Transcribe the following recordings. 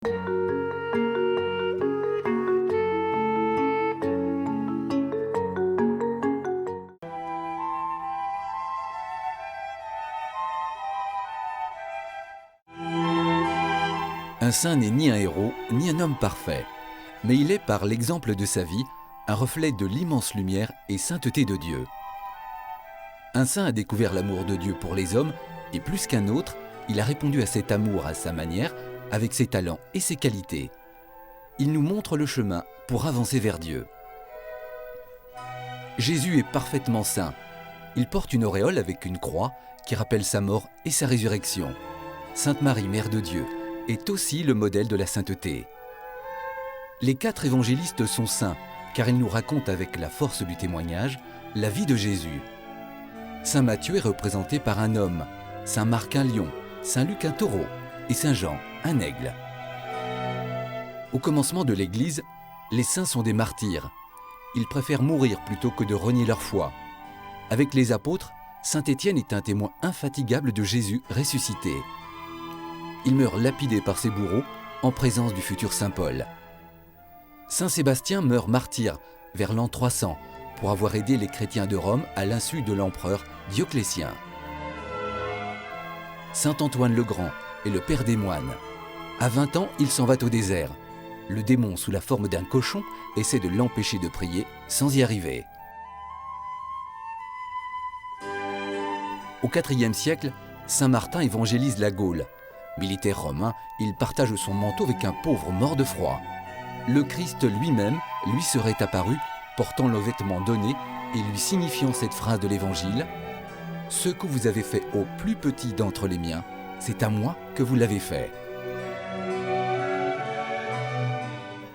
Un saint n'est ni un héros, ni un homme parfait, mais il est, par l'exemple de sa vie, un reflet de l'immense lumière et sainteté de Dieu. Un saint a découvert l'amour de Dieu pour les hommes, et plus qu'un autre, il a répondu à cet amour à sa manière, avec ses talents et ses qualités. Il nous montre le chemin pour avancer vers Dieu. Jésus est parfaitement saint. Il porte une auréole avec une croix qui rappelle sa mort et sa résurrection. Sainte Marie, Mère de Dieu, est aussi le modèle de la sainteté. Les 4 évangélistes sont saints, car ils nous racontent avec la force du témoignage la vie de Jésus. Saint Matthieu est représenté par un homme, Saint Marc un lion, Saint Luc un taureau et Saint Jean un aigle. Au commencement de l'Église, les saints sont des martyrs. Ils préfèrent mourir plutôt que de renier leur foi. Avec les apôtres, Saint Étienne est un témoin infatigable de Jésus ressuscité. Il meurt lapidé par ses bourreaux en présence du futur Saint Paul. Saint Sébastien meurt martyr vers l'an 300 pour avoir aidé les chrétiens de Rome à l'insu de l'empereur Dioclétien. Saint Antoine le Grand est le père des moines. À 20 ans, il s'en va au désert. Le démon, sous la forme d'un cochon, essaie de l'empêcher de prier sans y arriver. Au IVe siècle, Saint Martin évangélise la Gaule. Militaire romain, il partage son manteau avec un pauvre mort de froid. Le Christ lui-même lui serait apparu, portant le vêtement donné et lui signifiant cette phrase de l'Évangile : « Ce que vous avez fait au plus petit d'entre les miens, c'est à moi que vous l'avez fait. »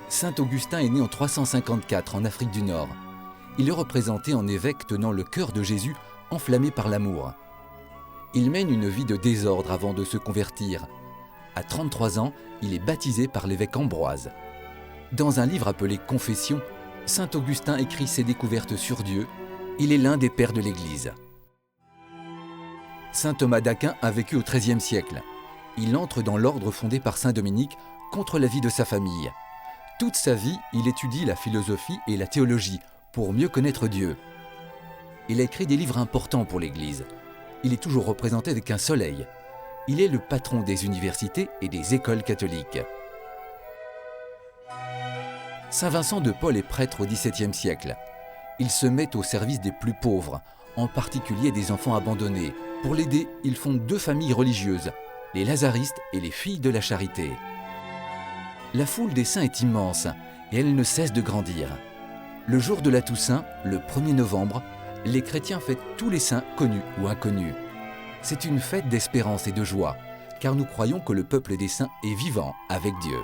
Saint Augustin est né en 354 en Afrique du Nord. Il est représenté en évêque tenant le cœur de Jésus enflammé par l'amour. Il mène une vie de désordre avant de se convertir. À 33 ans, il est baptisé par l'évêque Ambroise. Dans un livre appelé Confessions, saint Augustin écrit ses découvertes sur Dieu. Il est l'un des pères de l'Église. Saint Thomas d'Aquin a vécu au XIIIe siècle. Il entre dans l'ordre fondé par saint Dominique contre l'avis de sa famille. Toute sa vie, il étudie la philosophie et la théologie pour mieux connaître Dieu. Il a écrit des livres importants pour l'Église. Il est toujours représenté avec un soleil. Il est le patron des universités et des écoles catholiques. Saint Vincent de Paul est prêtre au XVIIe siècle. Il se met au service des plus pauvres, en particulier des enfants abandonnés. Pour l'aider, il fonde 2 familles religieuses, les Lazaristes et les Filles de la Charité. La foule des saints est immense et elle ne cesse de grandir. Le jour de la Toussaint, le 1er novembre, les chrétiens fêtent tous les saints connus ou inconnus. C'est une fête d'espérance et de joie, car nous croyons que le peuple des saints est vivant avec Dieu.